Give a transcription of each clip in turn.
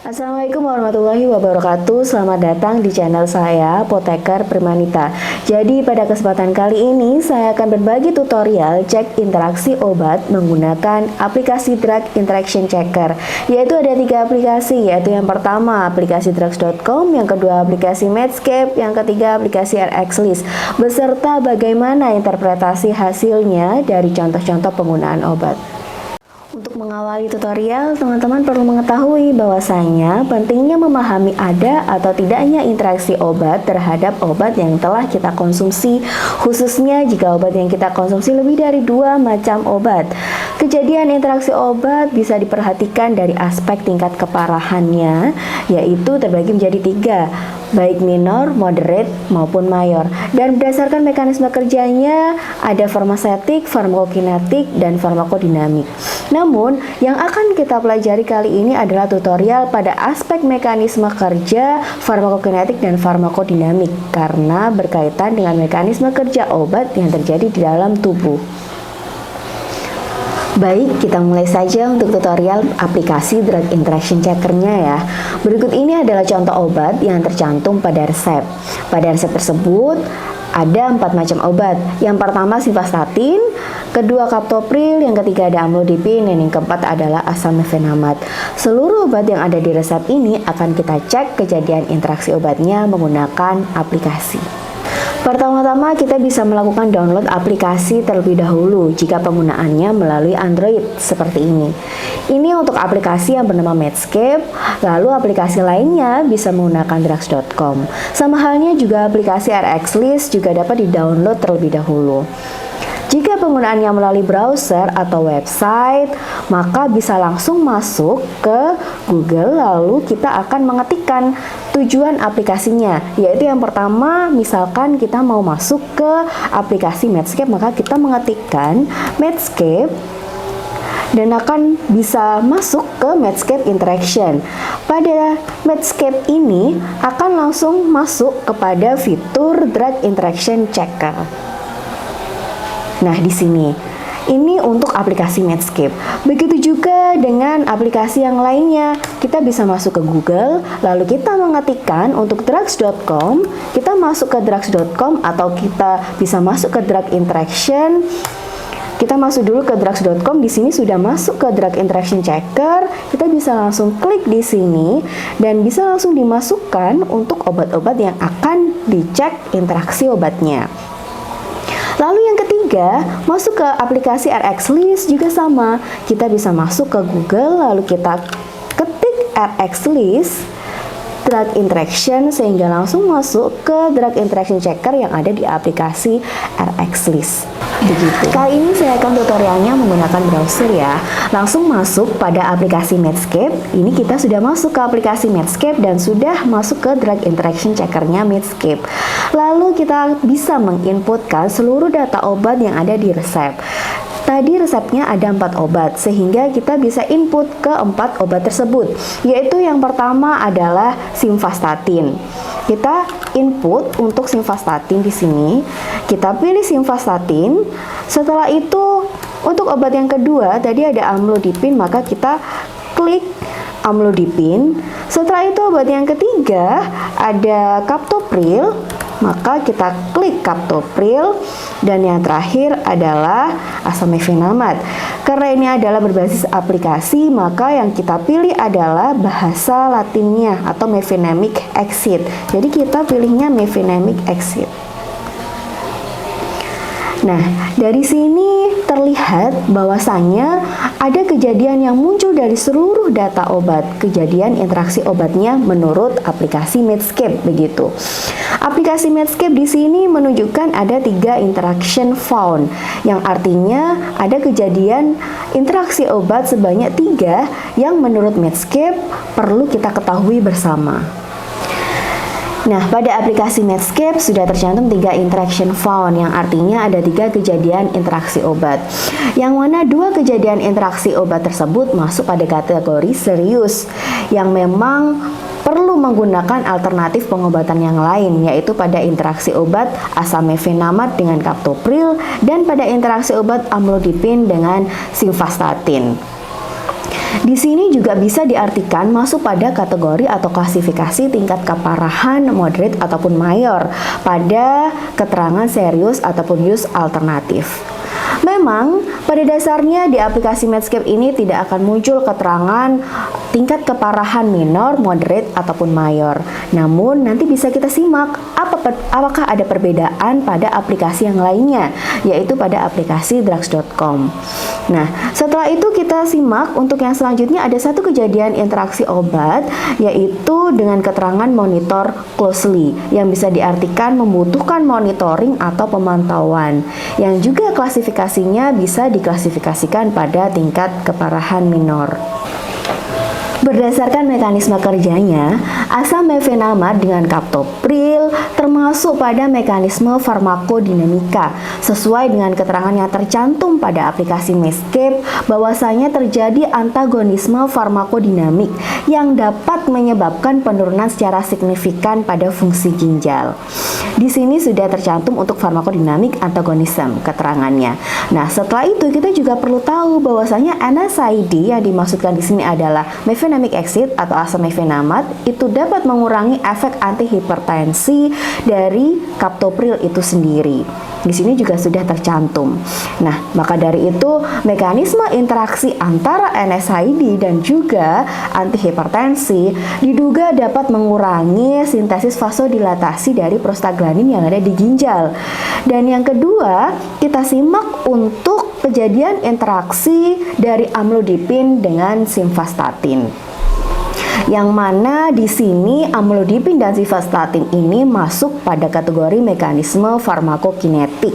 Assalamualaikum warahmatullahi wabarakatuh. Selamat datang di channel saya, Apoteker Primanita. Jadi pada kesempatan kali ini saya akan berbagi tutorial cek interaksi obat menggunakan aplikasi Drug Interaction Checker. Yaitu ada 3 aplikasi, yaitu yang pertama aplikasi drugs.com, yang kedua aplikasi Medscape, yang ketiga aplikasi RxList. Beserta bagaimana interpretasi hasilnya dari contoh-contoh penggunaan obat. Untuk mengawali tutorial, teman-teman perlu mengetahui bahwasanya pentingnya memahami ada atau tidaknya interaksi obat terhadap obat yang telah kita konsumsi, khususnya jika obat yang kita konsumsi lebih dari 2 macam obat. Kejadian interaksi obat bisa diperhatikan dari aspek tingkat keparahannya, yaitu terbagi menjadi 3, baik minor, moderate, maupun mayor. Dan berdasarkan mekanisme kerjanya, ada farmasetik, farmakokinetik, dan farmakodinamik. Namun, yang akan kita pelajari kali ini adalah tutorial pada aspek mekanisme kerja, farmakokinetik, dan farmakodinamik, karena berkaitan dengan mekanisme kerja obat yang terjadi di dalam tubuh. Baik, kita mulai saja untuk tutorial aplikasi Drug Interaction Checker-nya ya. Berikut ini adalah contoh obat yang tercantum pada resep. Pada resep tersebut ada 4 macam obat. Yang pertama simvastatin, kedua captopril, yang ketiga ada amlodipin, dan yang keempat adalah asam mefenamat. Seluruh obat yang ada di resep ini akan kita cek kejadian interaksi obatnya menggunakan aplikasi. Pertama-tama kita bisa melakukan download aplikasi terlebih dahulu jika penggunaannya melalui Android seperti ini. Ini untuk aplikasi yang bernama Medscape, lalu aplikasi lainnya bisa menggunakan drugs.com. Sama halnya juga aplikasi RxList juga dapat di-download terlebih dahulu. Jika penggunaannya melalui browser atau website, maka bisa langsung masuk ke Google, lalu kita akan mengetikkan tujuan aplikasinya, yaitu yang pertama, misalkan kita mau masuk ke aplikasi Medscape, maka kita mengetikkan Medscape dan akan bisa masuk ke Medscape Interaction. Pada Medscape ini akan langsung masuk kepada fitur Drug Interaction Checker. Nah, di sini ini untuk aplikasi Medscape. Begitu juga dengan aplikasi yang lainnya. Kita bisa masuk ke Google, lalu kita mengetikkan untuk drugs.com, kita masuk ke drugs.com atau kita bisa masuk ke Drug Interaction. Kita masuk dulu ke drugs.com, di sini sudah masuk ke Drug Interaction Checker. Kita bisa langsung klik di sini dan bisa langsung dimasukkan untuk obat-obat yang akan dicek interaksi obatnya. Lalu yang ketiga, masuk ke aplikasi RxList juga sama. Kita bisa masuk ke Google, lalu kita ketik RxList Drug Interaction sehingga langsung masuk ke Drug Interaction Checker yang ada di aplikasi RxList. Begitu. Kali ini saya akan tutorialnya menggunakan browser ya. Langsung masuk pada aplikasi Medscape. Ini kita sudah masuk ke aplikasi Medscape dan sudah masuk ke Drug Interaction Checker-nya Medscape. Lalu kita bisa menginputkan seluruh data obat yang ada di resep. Tadi resepnya ada 4 obat, sehingga kita bisa input ke 4 obat tersebut, yaitu yang pertama adalah simvastatin. Kita input untuk simvastatin di sini. Kita pilih simvastatin. Setelah itu, untuk obat yang kedua tadi ada amlodipin, maka kita klik amlodipin. Setelah itu obat yang ketiga ada captopril, maka kita klik captopril, dan yang terakhir adalah asam mefenamat. Karena ini adalah berbasis aplikasi, maka yang kita pilih adalah bahasa latinnya atau mefenamic acid. Jadi kita pilihnya mefenamic acid. Nah, dari sini terlihat bahwasannya ada kejadian yang muncul dari seluruh data obat, kejadian interaksi obatnya menurut aplikasi Medscape begitu. Aplikasi Medscape di sini menunjukkan ada 3 interaction found, yang artinya ada kejadian interaksi obat sebanyak 3 yang menurut Medscape perlu kita ketahui bersama. Nah, pada aplikasi Medscape sudah tercantum 3 interaction found, yang artinya ada 3 kejadian interaksi obat. Yang mana 2 kejadian interaksi obat tersebut masuk pada kategori serius, yang memang perlu menggunakan alternatif pengobatan yang lain, yaitu pada interaksi obat asam mefenamat dengan captopril dan pada interaksi obat amlodipin dengan simvastatin. Di sini juga bisa diartikan masuk pada kategori atau klasifikasi tingkat keparahan moderate ataupun mayor pada keterangan serius ataupun use alternatif. Memang pada dasarnya di aplikasi Medscape ini tidak akan muncul keterangan tingkat keparahan minor, moderate, ataupun mayor. Namun nanti bisa kita simak apakah ada perbedaan pada aplikasi yang lainnya, yaitu pada aplikasi drugs.com. Nah, setelah itu kita simak untuk yang selanjutnya ada satu kejadian interaksi obat, yaitu dengan keterangan monitor closely, yang bisa diartikan membutuhkan monitoring atau pemantauan, yang juga klasifikasinya bisa diklasifikasikan pada tingkat keparahan minor. Berdasarkan mekanisme kerjanya, asam mefenamate dengan captopril termasuk pada mekanisme farmakodinamika sesuai dengan keterangan yang tercantum pada aplikasi Medscape bahwasanya terjadi antagonisme farmakodinamik yang dapat menyebabkan penurunan secara signifikan pada fungsi ginjal. Di sini sudah tercantum untuk farmakodinamik antagonism keterangannya. Nah, setelah itu kita juga perlu tahu bahwasanya NSAID yang dimaksudkan di sini adalah mefenamic acid atau asam mefenamate itu dapat mengurangi efek antihipertensi dari captopril itu sendiri. Di sini juga sudah tercantum. Nah, maka dari itu mekanisme interaksi antara NSAID dan juga antihipertensi diduga dapat mengurangi sintesis vasodilatasi dari prostaglandin yang ada di ginjal. Dan yang kedua, kita simak untuk kejadian interaksi dari amlodipin dengan simvastatin. Yang mana di sini amlodipin dan simvastatin ini masuk pada kategori mekanisme farmakokinetik.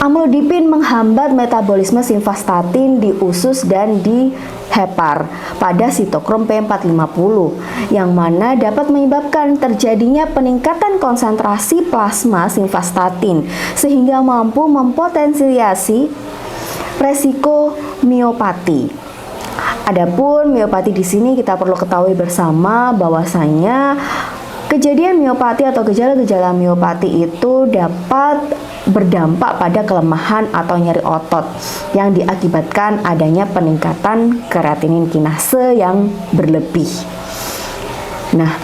Amlodipin menghambat metabolisme simvastatin di usus dan di hepar pada sitokrom P450 yang mana dapat menyebabkan terjadinya peningkatan konsentrasi plasma simvastatin sehingga mampu mempotensiasi resiko miopati. Adapun miopati di sini kita perlu ketahui bersama bahwasanya kejadian miopati atau gejala-gejala miopati itu dapat berdampak pada kelemahan atau nyeri otot yang diakibatkan adanya peningkatan kreatinin kinase yang berlebih. Nah,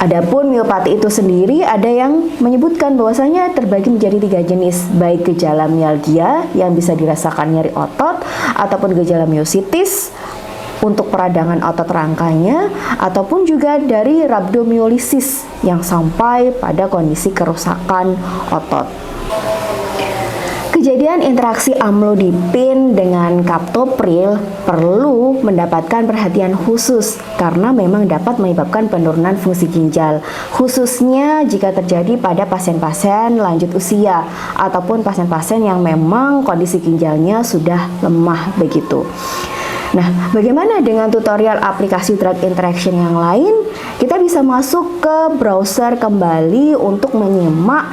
adapun miopati itu sendiri ada yang menyebutkan bahwasanya terbagi menjadi 3 jenis, baik gejala mialgia yang bisa dirasakan nyeri otot ataupun gejala miositis untuk peradangan otot rangkanya ataupun juga dari rhabdomyolysis yang sampai pada kondisi kerusakan otot. Kejadian interaksi amlodipin dengan captopril perlu mendapatkan perhatian khusus karena memang dapat menyebabkan penurunan fungsi ginjal, khususnya jika terjadi pada pasien-pasien lanjut usia ataupun pasien-pasien yang memang kondisi ginjalnya sudah lemah begitu. Nah, bagaimana dengan tutorial aplikasi drug interaction yang lain? Kita bisa masuk ke browser kembali untuk menyimak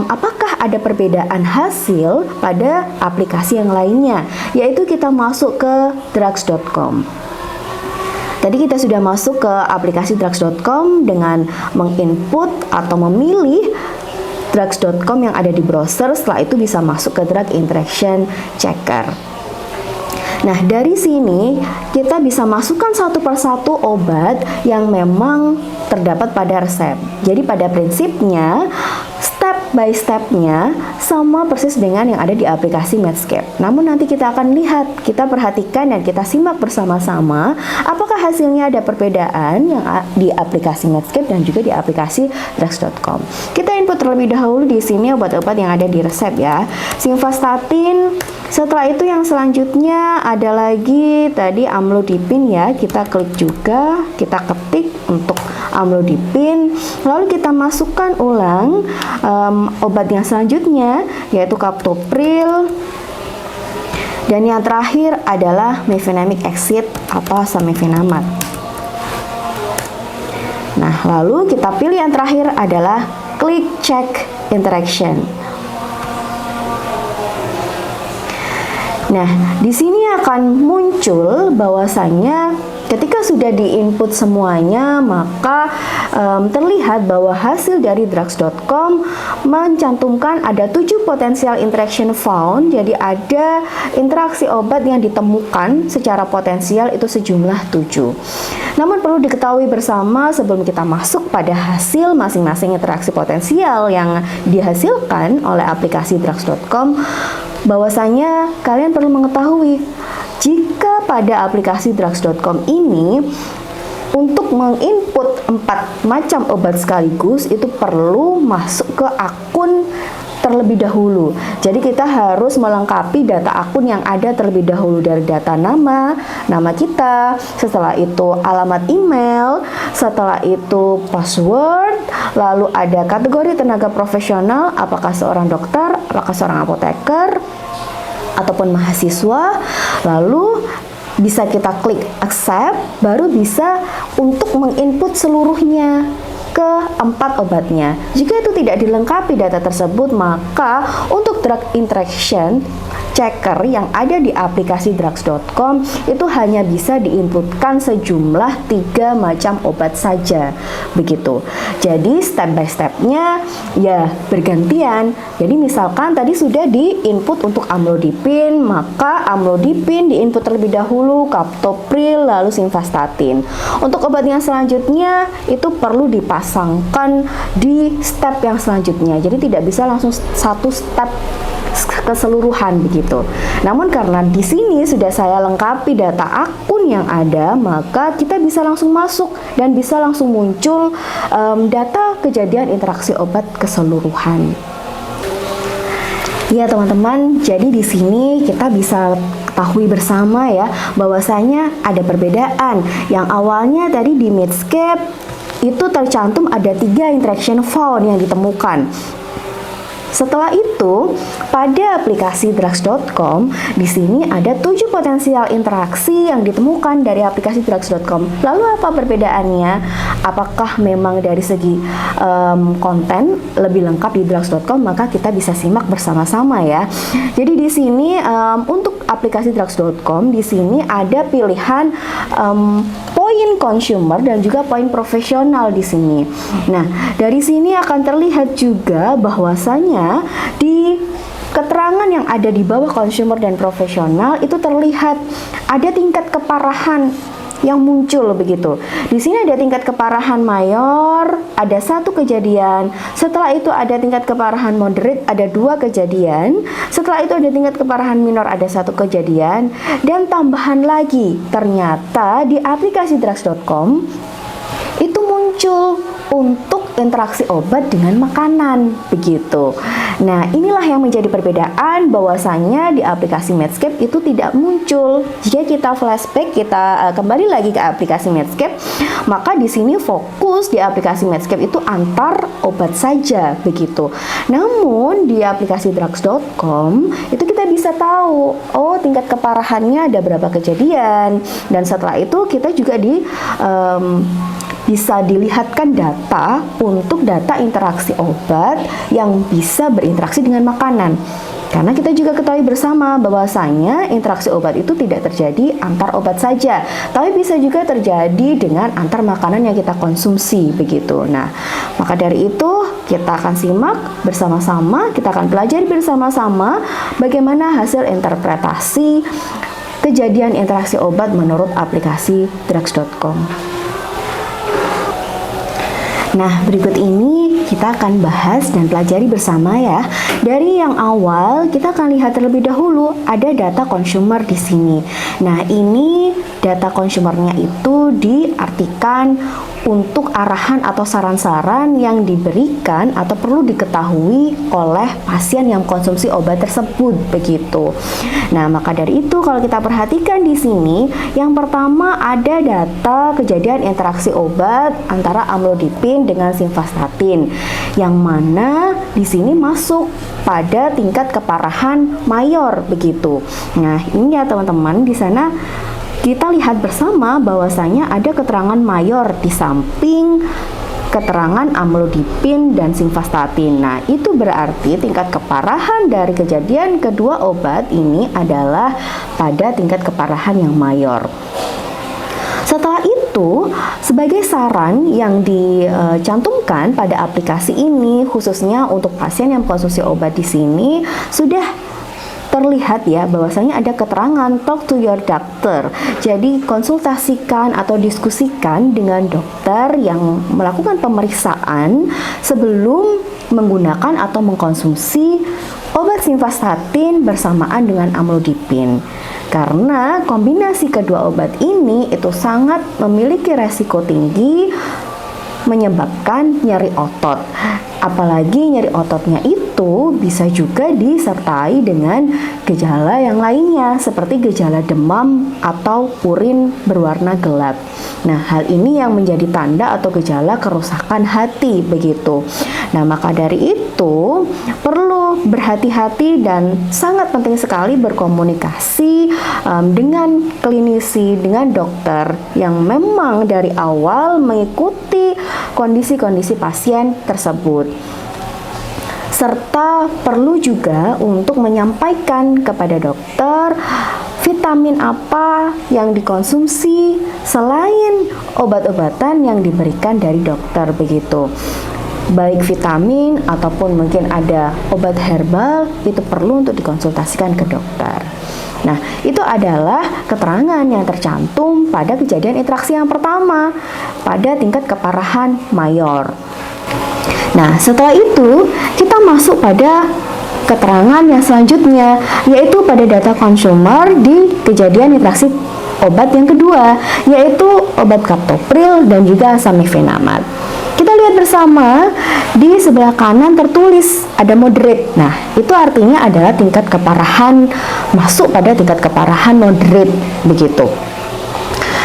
apakah ada perbedaan hasil pada aplikasi yang lainnya, yaitu kita masuk ke drugs.com. Tadi kita sudah masuk ke aplikasi drugs.com dengan menginput atau memilih drugs.com yang ada di browser, setelah itu bisa masuk ke drug interaction checker. Nah, dari sini kita bisa masukkan satu persatu obat yang memang terdapat pada resep. Jadi pada prinsipnya step by stepnya sama persis dengan yang ada di aplikasi Medscape. Namun nanti kita akan lihat, kita perhatikan dan kita simak bersama-sama apakah hasilnya ada perbedaan yang di aplikasi Medscape dan juga di aplikasi drugs.com. Kita input terlebih dahulu di sini obat-obat yang ada di resep ya. Simvastatin. Setelah itu yang selanjutnya ada lagi tadi amlodipin ya, kita klik juga, kita ketik untuk amlodipin, lalu kita masukkan ulang obat yang selanjutnya yaitu captopril, dan yang terakhir adalah mefenamic acid atau asam mefenamate. Nah, lalu kita pilih yang terakhir adalah klik check interaction. Nah, di sini akan muncul bahwasanya Ketika sudah diinput semuanya, maka terlihat bahwa hasil dari drugs.com mencantumkan ada 7 potensial interaction found. Jadi ada interaksi obat yang ditemukan secara potensial itu sejumlah 7. Namun perlu diketahui bersama sebelum kita masuk pada hasil masing-masing interaksi potensial yang dihasilkan oleh aplikasi drugs.com, bahwasanya kalian perlu mengetahui jika pada aplikasi drugs.com ini untuk menginput 4 macam obat sekaligus itu perlu masuk ke akun terlebih dahulu. Jadi kita harus melengkapi data akun yang ada terlebih dahulu, dari data nama kita, setelah itu alamat email, setelah itu password, lalu ada kategori tenaga profesional, apakah seorang dokter, apakah seorang apoteker, ataupun mahasiswa. Lalu bisa kita klik accept, baru bisa untuk menginput seluruhnya ke 4 obatnya. Jika itu tidak dilengkapi data tersebut, maka untuk drug interaction checker yang ada di aplikasi drugs.com itu hanya bisa diinputkan sejumlah 3 macam obat saja, begitu. Jadi step by stepnya ya bergantian. Jadi misalkan tadi sudah diinput untuk amlodipin, maka amlodipin diinput terlebih dahulu, captopril, lalu simvastatin. Untuk obat yang selanjutnya itu perlu dipasangkan di step yang selanjutnya. Jadi tidak bisa langsung satu step keseluruhan begitu. Namun karena di sini sudah saya lengkapi data akun yang ada, maka kita bisa langsung masuk dan bisa langsung muncul data kejadian interaksi obat keseluruhan. Ya teman-teman, jadi di sini kita bisa ketahui bersama ya bahwasanya ada perbedaan. Yang awalnya tadi di Medscape itu tercantum ada 3 interaction found yang ditemukan. Setelah itu, pada aplikasi drugs.com di sini ada 7 potensial interaksi yang ditemukan dari aplikasi drugs.com. Lalu apa perbedaannya? Apakah memang dari segi konten lebih lengkap di drugs.com? Maka kita bisa simak bersama-sama ya. Jadi di sini untuk aplikasi drugs.com di sini ada pilihan poin consumer dan juga poin profesional di sini. Nah, dari sini akan terlihat juga bahwasanya di keterangan yang ada di bawah consumer dan profesional itu terlihat ada tingkat keparahan yang muncul begitu. Di sini ada tingkat keparahan mayor, ada 1 kejadian. Setelah itu ada tingkat keparahan moderate, ada 2 kejadian. Setelah itu ada tingkat keparahan minor, ada 1 kejadian. Dan tambahan lagi, ternyata di aplikasi drugs.com itu muncul untuk interaksi obat dengan makanan begitu. Nah, inilah yang menjadi perbedaan, bahwasanya di aplikasi Medscape itu tidak muncul. Jika kita flashback, kita kembali lagi ke aplikasi Medscape, maka di sini fokus di aplikasi Medscape itu antar obat saja begitu. Namun di aplikasi drugs.com itu kita bisa tahu, oh tingkat keparahannya ada berapa kejadian, dan setelah itu kita juga bisa dilihatkan data untuk data interaksi obat yang bisa berinteraksi dengan makanan. Karena kita juga ketahui bersama bahwasanya interaksi obat itu tidak terjadi antar obat saja, tapi bisa juga terjadi dengan antar makanan yang kita konsumsi begitu. Nah, maka dari itu kita akan simak bersama-sama, kita akan pelajari bersama-sama bagaimana hasil interpretasi kejadian interaksi obat menurut aplikasi drugs.com. Nah, berikut ini kita akan bahas dan pelajari bersama ya. Dari yang awal, kita akan lihat terlebih dahulu ada data consumer di sini. Nah, ini data consumernya itu diartikan untuk arahan atau saran-saran yang diberikan atau perlu diketahui oleh pasien yang konsumsi obat tersebut begitu. Nah, maka dari itu kalau kita perhatikan di sini, yang pertama ada data kejadian interaksi obat antara amlodipin dengan simvastatin, yang mana di sini masuk pada tingkat keparahan mayor begitu. Nah, ini ya teman-teman, di sana kita lihat bersama bahwasanya ada keterangan mayor di samping keterangan amlodipin dan simvastatin. Nah, itu berarti tingkat keparahan dari kejadian kedua obat ini adalah pada tingkat keparahan yang mayor. Setelah itu, sebagai saran yang dicantumkan pada aplikasi ini, khususnya untuk pasien yang mengkonsumsi obat di sini, sudah terlihat ya bahwasanya ada keterangan talk to your doctor. Jadi konsultasikan atau diskusikan dengan dokter yang melakukan pemeriksaan sebelum menggunakan atau mengkonsumsi obat simvastatin bersamaan dengan amlodipin. Karena kombinasi kedua obat ini itu sangat memiliki resiko tinggi menyebabkan nyeri otot. Apalagi nyeri ototnya itu bisa juga disertai dengan gejala yang lainnya seperti gejala demam atau urin berwarna gelap. Nah, hal ini yang menjadi tanda atau gejala kerusakan hati begitu. Nah, maka dari itu perlu berhati-hati dan sangat penting sekali berkomunikasi dengan klinisi, dengan dokter yang memang dari awal mengikuti kondisi-kondisi pasien tersebut. Serta perlu juga untuk menyampaikan kepada dokter vitamin apa yang dikonsumsi selain obat-obatan yang diberikan dari dokter begitu. Baik vitamin ataupun mungkin ada obat herbal, itu perlu untuk dikonsultasikan ke dokter. Nah, itu adalah keterangan yang tercantum pada kejadian interaksi yang pertama pada tingkat keparahan mayor. Nah, setelah itu kita masuk pada keterangan yang selanjutnya, yaitu pada data consumer di kejadian interaksi obat yang kedua, yaitu obat captopril dan juga asamifenamat. Kita lihat bersama di sebelah kanan tertulis ada moderate. Nah, itu artinya adalah tingkat keparahan masuk pada tingkat keparahan moderate begitu.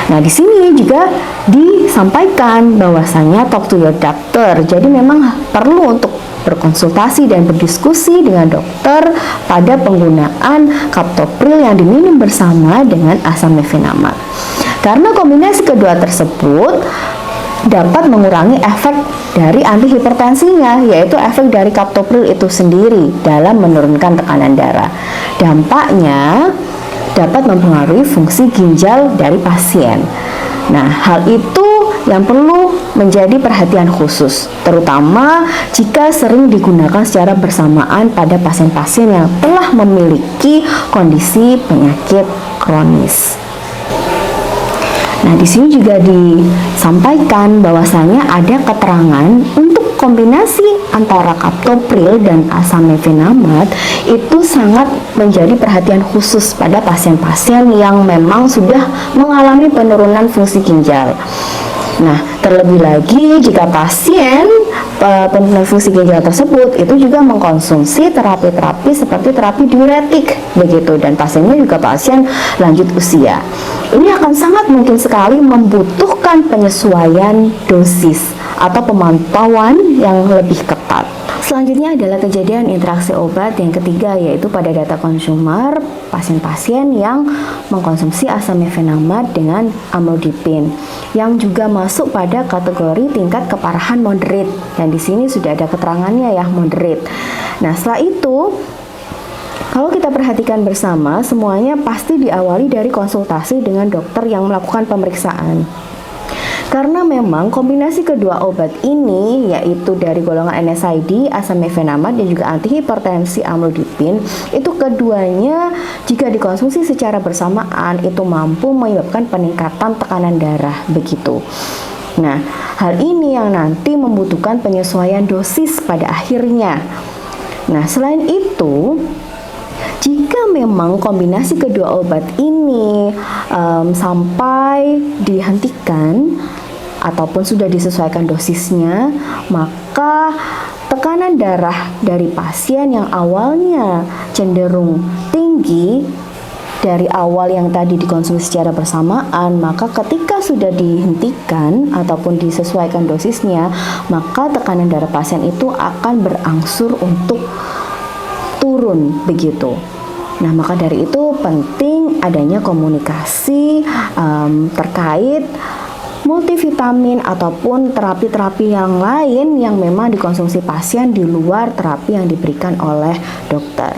Nah, di sini juga disampaikan bahwasanya talk to your doctor. Jadi memang perlu untuk berkonsultasi dan berdiskusi dengan dokter pada penggunaan captopril yang diminum bersama dengan asamifenamat. Karena kombinasi kedua tersebut dapat mengurangi efek dari antihipertensinya, yaitu efek dari captopril itu sendiri dalam menurunkan tekanan darah. Dampaknya dapat mempengaruhi fungsi ginjal dari pasien. Nah, hal itu yang perlu menjadi perhatian khusus, terutama jika sering digunakan secara bersamaan pada pasien-pasien yang telah memiliki kondisi penyakit kronis. Nah, di sini juga disampaikan bahwasanya ada keterangan untuk kombinasi antara captopril dan asamifenamat itu sangat menjadi perhatian khusus pada pasien-pasien yang memang sudah mengalami penurunan fungsi ginjal. Nah, terlebih lagi jika pasien penurunan fungsi ginjal tersebut itu juga mengkonsumsi terapi-terapi seperti terapi diuretik begitu, dan pasiennya juga pasien lanjut usia. Ini akan sangat mungkin sekali membutuhkan penyesuaian dosis atau pemantauan yang lebih ketat. Selanjutnya adalah kejadian interaksi obat yang ketiga, yaitu pada data consumer pasien-pasien yang mengkonsumsi asamifenamat dengan amlodipin yang juga masuk pada kategori tingkat keparahan moderate, dan di sini sudah ada keterangannya ya, moderate. Nah, setelah itu kalau kita perhatikan bersama, semuanya pasti diawali dari konsultasi dengan dokter yang melakukan pemeriksaan. Karena memang kombinasi kedua obat ini, yaitu dari golongan NSAID, asamifenamat dan juga antihipertensi amlodipin, itu keduanya jika dikonsumsi secara bersamaan itu mampu menyebabkan peningkatan tekanan darah begitu. Nah, hal ini yang nanti membutuhkan penyesuaian dosis pada akhirnya. Nah, selain itu, jika memang kombinasi kedua obat ini sampai dihentikan ataupun sudah disesuaikan dosisnya, maka tekanan darah dari pasien yang awalnya cenderung tinggi dari awal yang tadi dikonsumsi secara bersamaan, maka ketika sudah dihentikan ataupun disesuaikan dosisnya, maka tekanan darah pasien itu akan berangsur untuk turun begitu. Nah, maka dari itu penting adanya komunikasi terkait multivitamin ataupun terapi-terapi yang lain yang memang dikonsumsi pasien di luar terapi yang diberikan oleh dokter.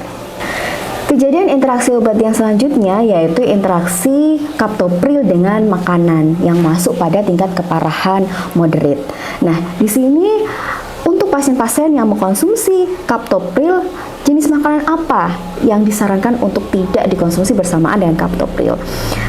Kejadian interaksi obat yang selanjutnya yaitu interaksi kaptopril dengan makanan yang masuk pada tingkat keparahan moderate. Nah, di sini untuk pasien-pasien yang mengkonsumsi kaptopril, jenis makanan apa yang disarankan untuk tidak dikonsumsi bersamaan dengan kaptopril?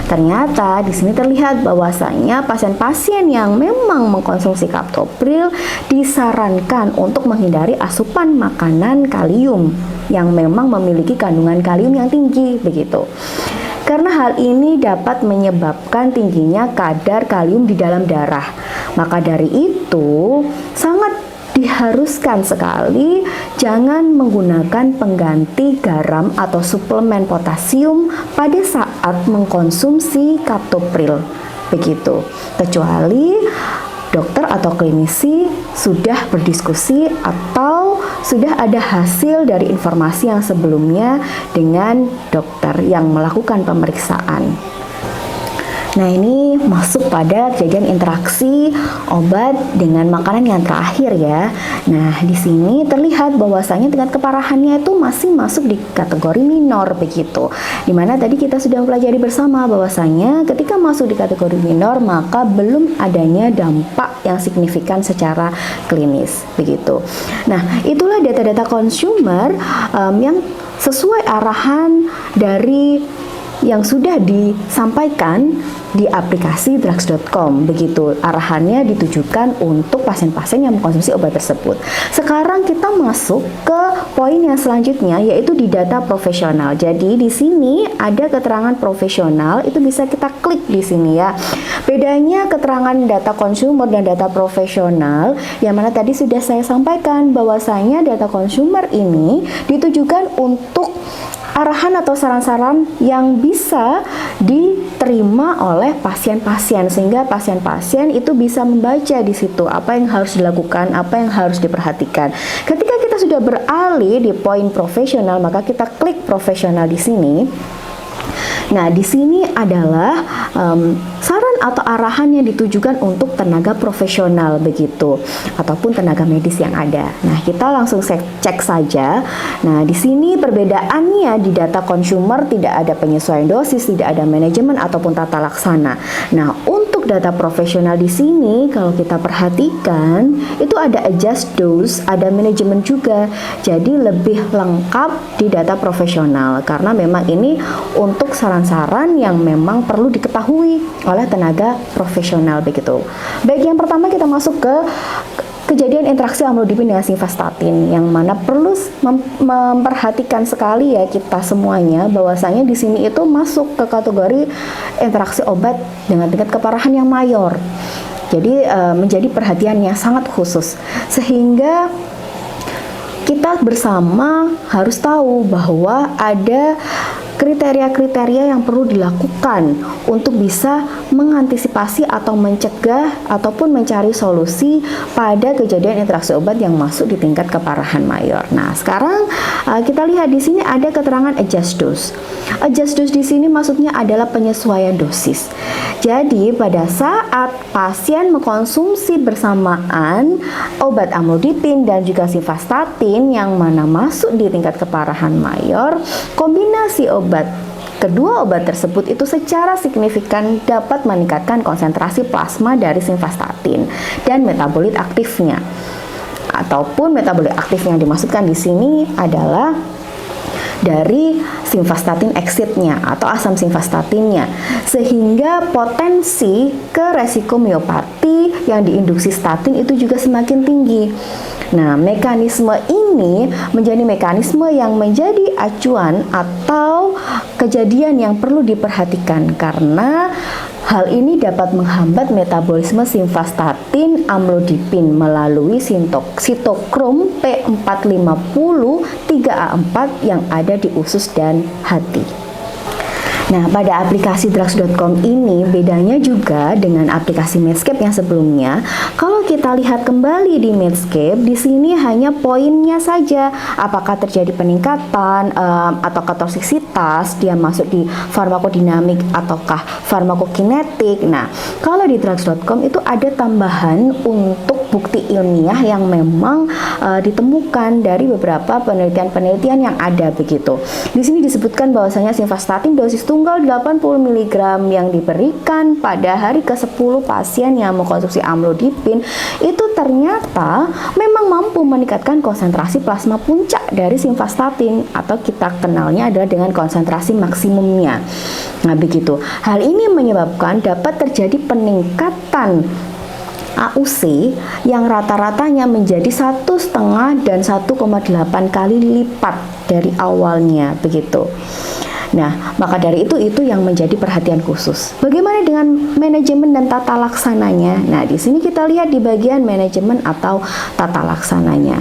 Ternyata di sini terlihat bahwasanya pasien-pasien yang memang mengkonsumsi kaptopril disarankan untuk menghindari asupan makanan kalium yang memang memiliki kandungan kalium yang tinggi begitu. Karena hal ini dapat menyebabkan tingginya kadar kalium di dalam darah. Maka dari itu sangat diharuskan sekali jangan menggunakan pengganti garam atau suplemen potasium pada saat mengkonsumsi kaptopril begitu, kecuali dokter atau klinisi sudah berdiskusi atau sudah ada hasil dari informasi yang sebelumnya dengan dokter yang melakukan pemeriksaan. Nah, ini masuk pada kejadian interaksi obat dengan makanan yang terakhir ya. Nah, di sini terlihat bahwasanya tingkat keparahannya itu masih masuk di kategori minor begitu. Dimana tadi kita sudah pelajari bersama bahwasanya ketika masuk di kategori minor maka belum adanya dampak yang signifikan secara klinis begitu. Nah, itulah data-data consumer yang sesuai arahan dari yang sudah disampaikan di aplikasi drugs.com begitu. Arahannya ditujukan untuk pasien-pasien yang mengkonsumsi obat tersebut. Sekarang kita masuk ke poin yang selanjutnya yaitu di data profesional. Jadi di sini ada keterangan profesional, itu bisa kita klik di sini ya. Bedanya keterangan data consumer dan data profesional yang mana tadi sudah saya sampaikan bahwasanya data consumer ini ditujukan untuk arahan atau saran-saran yang bisa diterima oleh pasien-pasien sehingga pasien-pasien itu bisa membaca di situ apa yang harus dilakukan, apa yang harus diperhatikan. Ketika kita sudah beralih di poin profesional, maka kita klik profesional di sini. Nah, di sini adalah saran atau arahan yang ditujukan untuk tenaga profesional begitu, ataupun tenaga medis yang ada. Nah, kita langsung cek saja. Nah, di sini perbedaannya di data consumer tidak ada penyesuaian dosis, tidak ada manajemen ataupun tata laksana. Nah, untuk data profesional di sini kalau kita perhatikan itu ada adjust dose, ada manajemen juga. Jadi lebih lengkap di data profesional karena memang ini untuk saran-saran yang memang perlu diketahui oleh tenaga profesional begitu. Baik, yang pertama kita masuk ke kejadian interaksi amlodipin dengan simvastatin yang mana perlu memperhatikan sekali ya kita semuanya bahwasanya di sini itu masuk ke kategori interaksi obat dengan tingkat keparahan yang mayor. Jadi menjadi perhatian yang sangat khusus sehingga kita bersama harus tahu bahwa ada kriteria-kriteria yang perlu dilakukan untuk bisa mengantisipasi atau mencegah ataupun mencari solusi pada kejadian interaksi obat yang masuk di tingkat keparahan mayor. Nah, sekarang kita lihat di sini ada keterangan adjust dose. Adjust dose di sini maksudnya adalah penyesuaian dosis. Jadi, pada saat pasien mengkonsumsi bersamaan obat amlodipin dan juga simvastatin yang mana masuk di tingkat keparahan mayor, kombinasi kedua obat tersebut itu secara signifikan dapat meningkatkan konsentrasi plasma dari simvastatin dan metabolit aktifnya. Ataupun metabolit aktif yang dimaksudkan di sini adalah dari simvastatin exitnya atau asam simvastatinnya, sehingga potensi ke resiko miopati yang diinduksi statin itu juga semakin tinggi. Nah, mekanisme ini menjadi mekanisme yang menjadi acuan atau kejadian yang perlu diperhatikan karena hal ini dapat menghambat metabolisme simvastatin amlodipin melalui sitokrom P450 3A4 yang ada di usus dan hati. Nah, pada aplikasi drugs.com ini bedanya juga dengan aplikasi Medscape yang sebelumnya. Kalau kita lihat kembali di Medscape, di sini hanya poinnya saja. Apakah terjadi peningkatan atau toksisitas, dia masuk di farmakodinamik ataukah farmakokinetik. Nah, kalau di drugs.com itu ada tambahan untuk bukti ilmiah yang memang ditemukan dari beberapa penelitian-penelitian yang ada begitu. Di sini disebutkan bahwasanya simvastatin dosis tunggal 80 mg yang diberikan pada hari ke-10 pasien yang mengkonsumsi amlodipin itu ternyata memang mampu meningkatkan konsentrasi plasma puncak dari simvastatin, atau kita kenalnya adalah dengan konsentrasi maksimumnya. Nah, begitu. Hal ini menyebabkan dapat terjadi peningkatan AUC yang rata-ratanya menjadi 1,5 dan 1,8 kali lipat dari awalnya begitu. Nah, maka dari itu yang menjadi perhatian khusus. Bagaimana dengan manajemen dan tata laksananya? Nah, di sini kita lihat di bagian manajemen atau tata laksananya.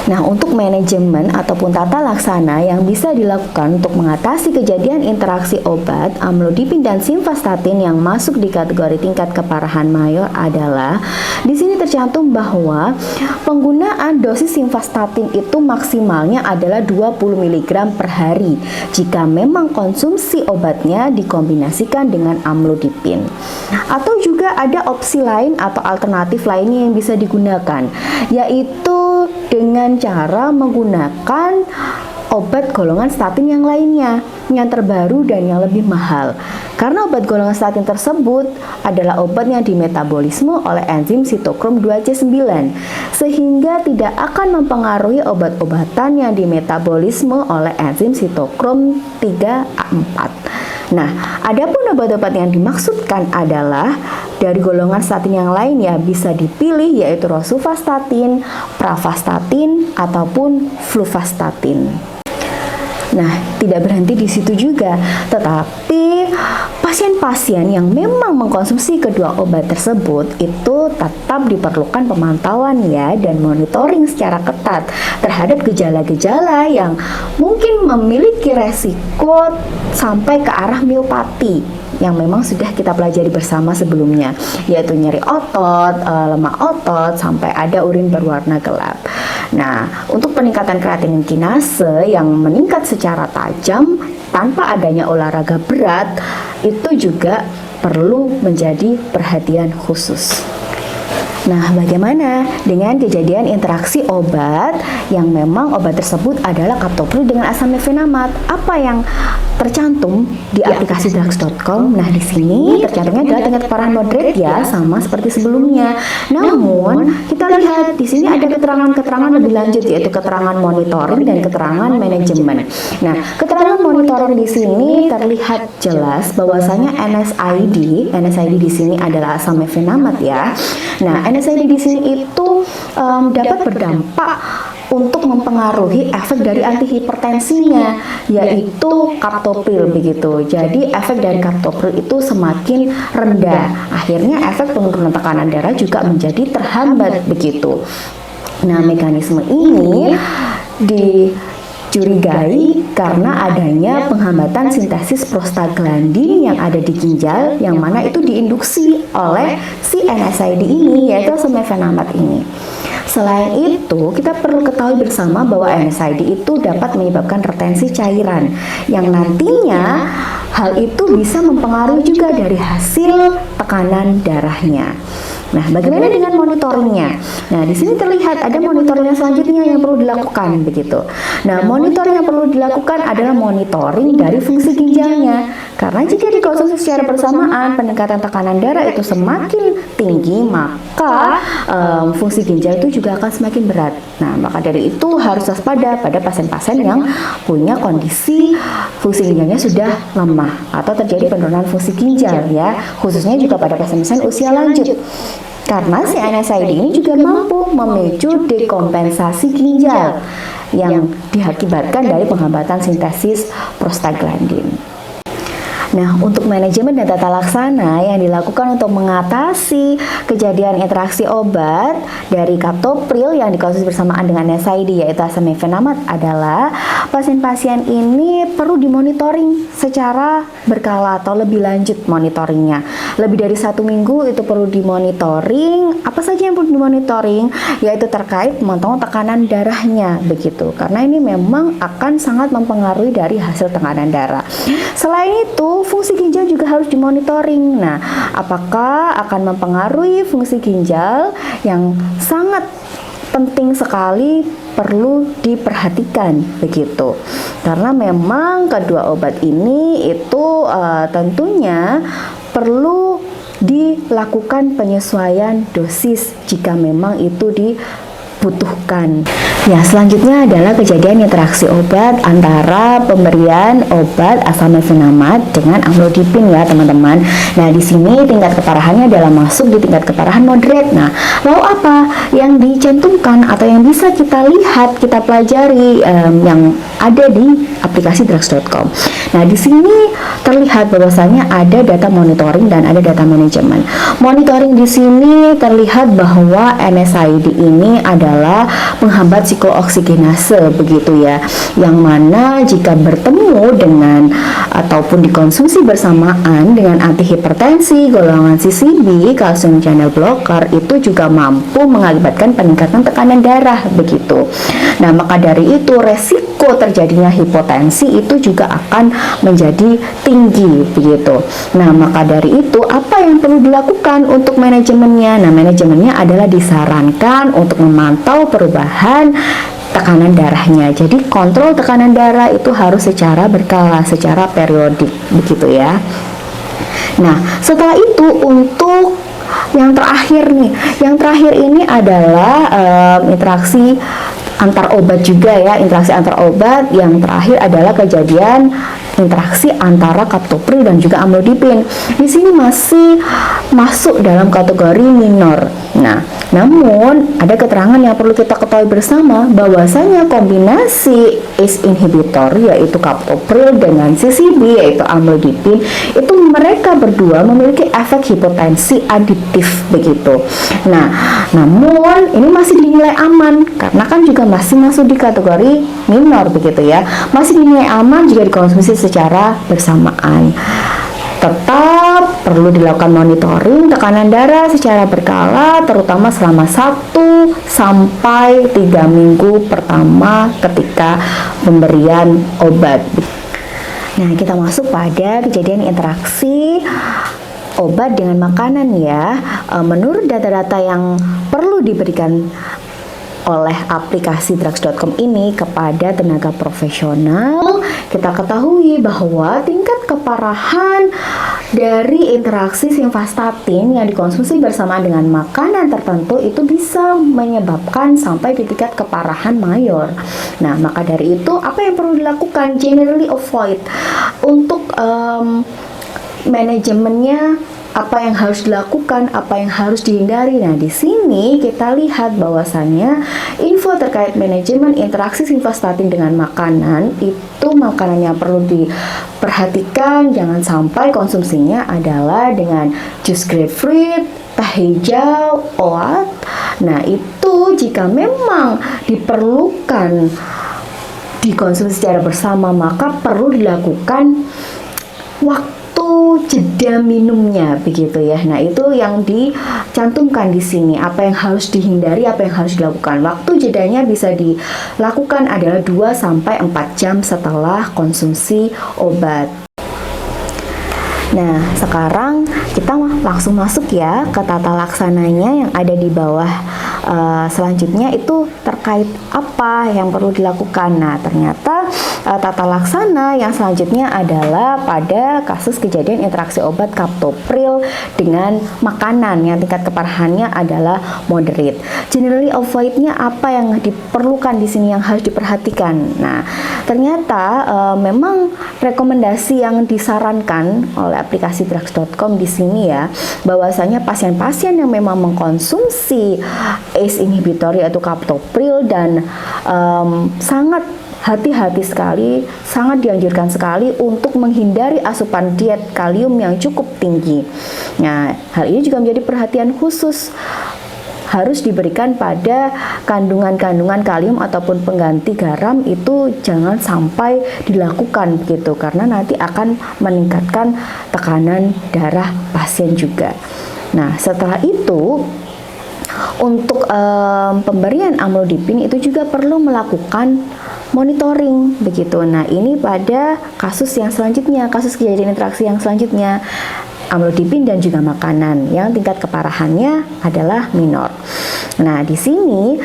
Nah, untuk manajemen ataupun tata laksana yang bisa dilakukan untuk mengatasi kejadian interaksi obat, amlodipin dan simvastatin yang masuk di kategori tingkat keparahan mayor adalah di sini tercantum bahwa penggunaan dosis simvastatin itu maksimalnya adalah 20 mg per hari jika memang konsumsi obatnya dikombinasikan dengan amlodipin. Atau juga ada opsi lain atau alternatif lainnya yang bisa digunakan, yaitu dengan cara menggunakan obat golongan statin yang lainnya, yang terbaru dan yang lebih mahal. Karena obat golongan statin tersebut adalah obat yang dimetabolisme oleh enzim sitokrom 2C9, sehingga tidak akan mempengaruhi obat-obatan yang dimetabolisme oleh enzim sitokrom 3A4. Nah, adapun obat-obat yang dimaksudkan adalah dari golongan statin yang lain ya bisa dipilih, yaitu rosuvastatin, pravastatin, ataupun fluvastatin. Nah, tidak berhenti di situ juga, tetapi pasien-pasien yang memang mengkonsumsi kedua obat tersebut itu tetap diperlukan pemantauan ya dan monitoring secara ketat terhadap gejala-gejala yang mungkin memiliki resiko sampai ke arah miopati yang memang sudah kita pelajari bersama sebelumnya, yaitu nyeri otot, lemah otot, sampai ada urin berwarna gelap. Nah, untuk peningkatan kreatinin kinase yang meningkat secara tajam tanpa adanya olahraga berat itu juga perlu menjadi perhatian khusus. Nah, bagaimana dengan kejadian interaksi obat yang memang obat tersebut adalah captopril dengan asam mefenamat? Apa yang tercantum di aplikasi drugs.com? Nah, di sini tercantumnya adalah tingkat keparahan moderate ya, sama seperti sebelumnya. Namun, kita lihat di sini ada keterangan-keterangan lebih lanjut, yaitu keterangan monitoring dan keterangan manajemen. Nah, keterangan monitoring di sini terlihat jelas bahwasanya NSAID di sini adalah asam mefenamat ya. Nah, NSAID di sini itu dapat berdampak untuk mempengaruhi efek dari antihipertensinya, yaitu captopril begitu. Jadi efek dari captopril itu semakin rendah. Akhirnya efek penurunan tekanan darah juga menjadi terhambat begitu. Nah, mekanisme ini dicurigai karena adanya penghambatan sintesis prostaglandin yang ada di ginjal, yang mana itu diinduksi oleh si NSAID ini, yaitu asam mefenamat ini. Selain itu, kita perlu ketahui bersama bahwa NSAID itu dapat menyebabkan retensi cairan, yang nantinya hal itu bisa mempengaruhi juga dari hasil tekanan darahnya. Nah, bagaimana dengan monitoringnya? Nah, di sini terlihat ada monitoring selanjutnya yang perlu dilakukan begitu. Nah, monitoring yang perlu dilakukan adalah monitoring dari fungsi ginjalnya. Karena jika dikonsumsi secara bersamaan, peningkatan tekanan darah itu semakin tinggi, maka fungsi ginjal itu juga akan semakin berat. Nah, maka dari itu harus waspada pada pasien-pasien yang punya kondisi fungsi ginjalnya sudah lemah atau terjadi penurunan fungsi ginjal ya, khususnya juga pada pasien-pasien usia lanjut. Karena si NSAID ini juga mampu memicu dekompensasi ginjal yang diakibatkan dari penghambatan sintesis prostaglandin. Nah, untuk manajemen dan tata laksana yang dilakukan untuk mengatasi kejadian interaksi obat dari kaptopril yang dikonsumsi bersamaan dengan NSAID yaitu asam mefenamat adalah pasien-pasien ini perlu dimonitoring secara berkala atau lebih lanjut monitoringnya. Lebih dari 1 minggu itu perlu dimonitoring. Apa saja yang perlu dimonitoring? Yaitu terkait memantau tekanan darahnya begitu. Karena ini memang akan sangat mempengaruhi dari hasil tekanan darah. Selain itu, fungsi ginjal juga harus dimonitoring. Nah, apakah akan mempengaruhi fungsi ginjal yang sangat penting sekali perlu diperhatikan begitu. Karena memang kedua obat ini itu tentunya perlu dilakukan penyesuaian dosis jika memang itu dibutuhkan. Ya, selanjutnya adalah kejadian interaksi obat antara pemberian obat asam mefenamat dengan amlodipin ya teman-teman. Nah, di sini tingkat keparahannya adalah masuk di tingkat keparahan moderate. Nah, lalu apa yang dicantumkan atau yang bisa kita lihat, kita pelajari yang ada di aplikasi drugs.com. Nah, di sini terlihat bahwasanya ada data monitoring dan ada data manajemen. Monitoring di sini terlihat bahwa NSAID ini adalah penghambat siklooksigenase begitu ya, yang mana jika bertemu dengan ataupun dikonsumsi bersamaan dengan antihipertensi golongan CCB, calcium channel blocker, itu juga mampu mengakibatkan peningkatan tekanan darah begitu. Nah, maka dari itu resiko terjadinya hipotensi itu juga akan menjadi tinggi begitu. Nah, maka dari itu apa yang perlu dilakukan untuk manajemennya? Nah, manajemennya adalah disarankan untuk memantau perubahan tekanan darahnya. Jadi kontrol tekanan darah itu harus secara berkala, secara periodik begitu ya. Nah, setelah itu untuk yang terakhir nih, yang terakhir ini adalah interaksi antar obat juga ya. Interaksi antar obat yang terakhir adalah kejadian interaksi antara kaptopril dan juga amlodipin. Di sini masih masuk dalam kategori minor. Nah, namun ada keterangan yang perlu kita ketahui bersama bahwasanya kombinasi ACE inhibitor yaitu kaptopril dengan CCB yaitu amlodipin itu mereka berdua memiliki efek hipotensi aditif begitu. Nah, namun ini masih dinilai aman karena kan juga masih masuk di kategori minor begitu ya. Masih dinilai aman jika dikonsumsi secara bersamaan. Tetap perlu dilakukan monitoring tekanan darah secara berkala terutama selama 1 sampai 3 minggu pertama ketika pemberian obat. Nah, kita masuk pada kejadian interaksi obat dengan makanan ya. Menurut data-data yang perlu diberikan oleh aplikasi drugs.com ini kepada tenaga profesional, kita ketahui bahwa tingkat keparahan dari interaksi simvastatin yang dikonsumsi bersamaan dengan makanan tertentu itu bisa menyebabkan sampai di tingkat keparahan mayor. Nah, maka dari itu apa yang perlu dilakukan? Generally avoid. Untuk manajemennya apa yang harus dilakukan, apa yang harus dihindari. Nah, di sini kita lihat bahwasannya info terkait manajemen interaksi simvastatin dengan makanan itu makanan yang perlu diperhatikan jangan sampai konsumsinya adalah dengan jus grapefruit, teh hijau, oat. Nah, itu jika memang diperlukan dikonsumsi secara bersama maka perlu dilakukan waktu jeda minumnya begitu ya. Nah, itu yang dicantumkan di sini. Apa yang harus dihindari, apa yang harus dilakukan. Waktu jedanya bisa dilakukan adalah 2 sampai 4 jam setelah konsumsi obat. Nah, sekarang kita langsung masuk ya ke tata laksananya yang ada di bawah. Selanjutnya itu terkait apa yang perlu dilakukan. Nah, ternyata tata laksana yang selanjutnya adalah pada kasus kejadian interaksi obat kaptopril dengan makanan yang tingkat keparahannya adalah moderate. Generally avoid-nya apa yang diperlukan di sini yang harus diperhatikan. Nah, ternyata memang rekomendasi yang disarankan oleh aplikasi drugs.com di sini ya, bahwasanya pasien-pasien yang memang mengkonsumsi ACE inhibitor yaitu kaptopril dan sangat hati-hati sekali, sangat dianjurkan sekali untuk menghindari asupan diet kalium yang cukup tinggi. Nah, hal ini juga menjadi perhatian khusus harus diberikan pada kandungan-kandungan kalium ataupun pengganti garam, itu jangan sampai dilakukan begitu, karena nanti akan meningkatkan tekanan darah pasien juga. Nah, setelah itu untuk pemberian amlodipin itu juga perlu melakukan monitoring begitu. Nah, ini pada kasus yang selanjutnya, kasus kejadian interaksi yang selanjutnya, amlodipin dan juga makanan yang tingkat keparahannya adalah minor. Nah, di sini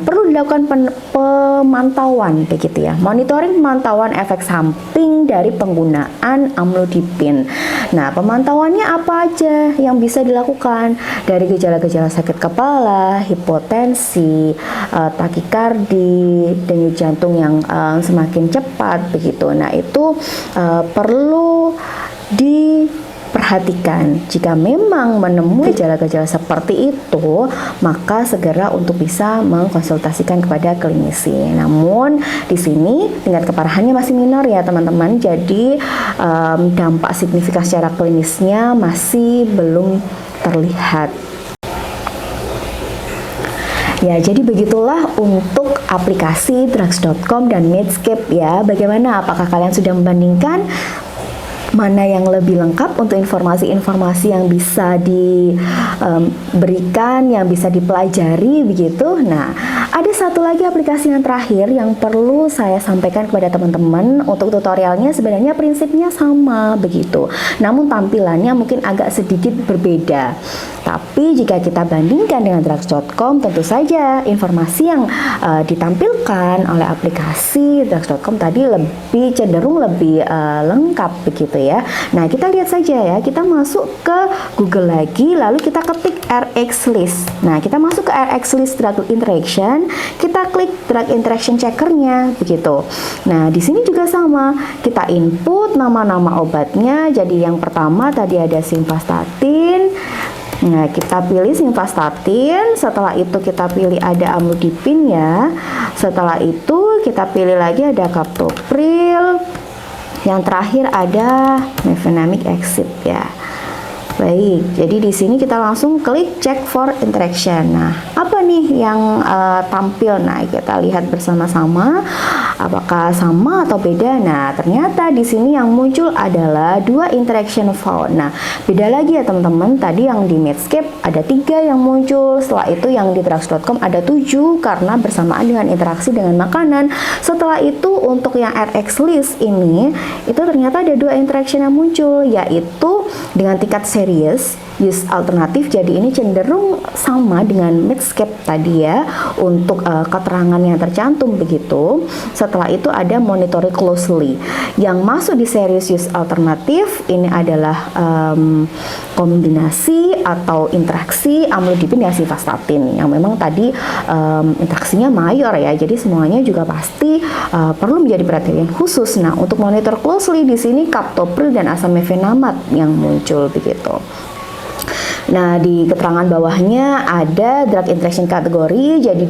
perlu dilakukan pemantauan begitu ya, monitoring pemantauan efek samping dari penggunaan amlodipin. Nah, pemantauannya apa aja yang bisa dilakukan? Dari gejala-gejala sakit kepala, hipotensi, takikardi, denyut jantung yang semakin cepat begitu. Nah, itu perlu diperhatikan. Jika memang menemui gejala-gejala seperti itu, maka segera untuk bisa mengkonsultasikan kepada klinisi. Namun di sini tingkat keparahannya masih minor ya teman-teman. Jadi dampak signifikan secara klinisnya masih belum terlihat. Ya, jadi begitulah untuk aplikasi drugs.com dan Medscape ya. Bagaimana? Apakah kalian sudah membandingkan mana yang lebih lengkap untuk informasi-informasi yang bisa diberikan, yang bisa dipelajari begitu. Nah, ada satu lagi aplikasi yang terakhir yang perlu saya sampaikan kepada teman-teman. Untuk tutorialnya sebenarnya prinsipnya sama begitu, namun tampilannya mungkin agak sedikit berbeda. Tapi jika kita bandingkan dengan drugs.com, tentu saja informasi yang ditampilkan oleh aplikasi drugs.com tadi lebih cenderung lebih lengkap begitu ya. Nah, kita lihat saja ya, kita masuk ke Google lagi, lalu kita ketik RX list. Nah, kita masuk ke RX list drug interaction, kita klik drug interaction checkernya begitu. Nah, di sini juga sama, kita input nama-nama obatnya. Jadi yang pertama tadi ada simvastatin. Nah, kita pilih simvastatin, setelah itu kita pilih ada amlodipin ya. Setelah itu kita pilih lagi ada captopril. Yang terakhir ada mefenamic exit ya. Baik, jadi di sini kita langsung klik check for interaction. Nah, apa nih yang tampil? Nah, kita lihat bersama-sama apakah sama atau beda. Nah, ternyata di sini yang muncul adalah 2 interaction found. Nah, beda lagi ya teman-teman. Tadi yang di Medscape ada 3 yang muncul. Setelah itu yang di drugs.com ada 7 karena bersamaan dengan interaksi dengan makanan. Setelah itu untuk yang RX list ini itu ternyata ada 2 interaction yang muncul, yaitu dengan tingkat serius use alternatif. Jadi ini cenderung sama dengan Medscape tadi ya untuk keterangan yang tercantum begitu. Setelah itu ada monitoring closely. Yang masuk di serious use alternatif ini adalah kombinasi atau interaksi amlodipin dan simvastatin yang memang tadi interaksinya mayor ya. Jadi semuanya juga pasti perlu menjadi perhatian khusus. Nah, untuk monitor closely di sini captopril dan asam mefenamat yang muncul begitu. Nah, di keterangan bawahnya ada drug interaction kategori. Jadi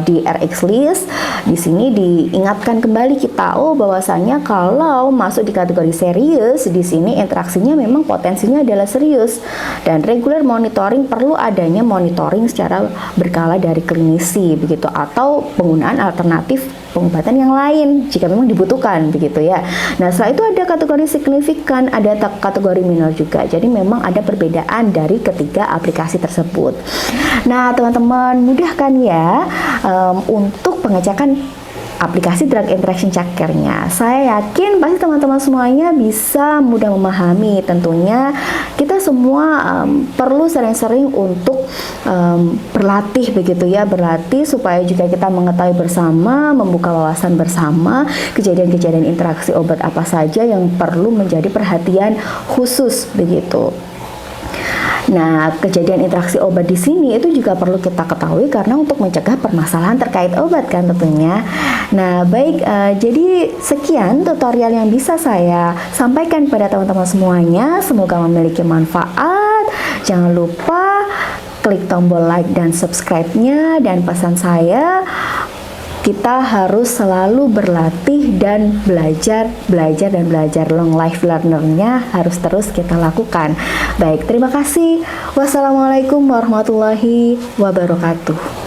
di RX list di sini diingatkan kembali kita bahwasanya kalau masuk di kategori serius di sini interaksinya memang potensinya adalah serius dan regular monitoring, perlu adanya monitoring secara berkala dari klinisi begitu, atau penggunaan alternatif pengobatan yang lain jika memang dibutuhkan begitu ya. Nah, setelah itu ada kategori signifikan, ada kategori minor juga. Jadi memang ada perbedaan dari ketiga aplikasi tersebut. Nah, teman-teman, mudah kan ya untuk pengecekan aplikasi drug interaction checkernya. Saya yakin pasti teman-teman semuanya bisa mudah memahami. Tentunya kita semua perlu sering-sering untuk berlatih begitu ya, berlatih supaya juga kita mengetahui bersama, membuka wawasan bersama kejadian-kejadian interaksi obat apa saja yang perlu menjadi perhatian khusus begitu. Nah, kejadian interaksi obat di sini itu juga perlu kita ketahui karena untuk mencegah permasalahan terkait obat kan tentunya. Nah, baik, jadi sekian tutorial yang bisa saya sampaikan pada teman-teman semuanya. Semoga memiliki manfaat. Jangan lupa klik tombol like dan subscribe-nya, dan pesan saya kita harus selalu berlatih dan belajar. Long life learner-nya harus terus kita lakukan. Baik, terima kasih. Wassalamualaikum warahmatullahi wabarakatuh.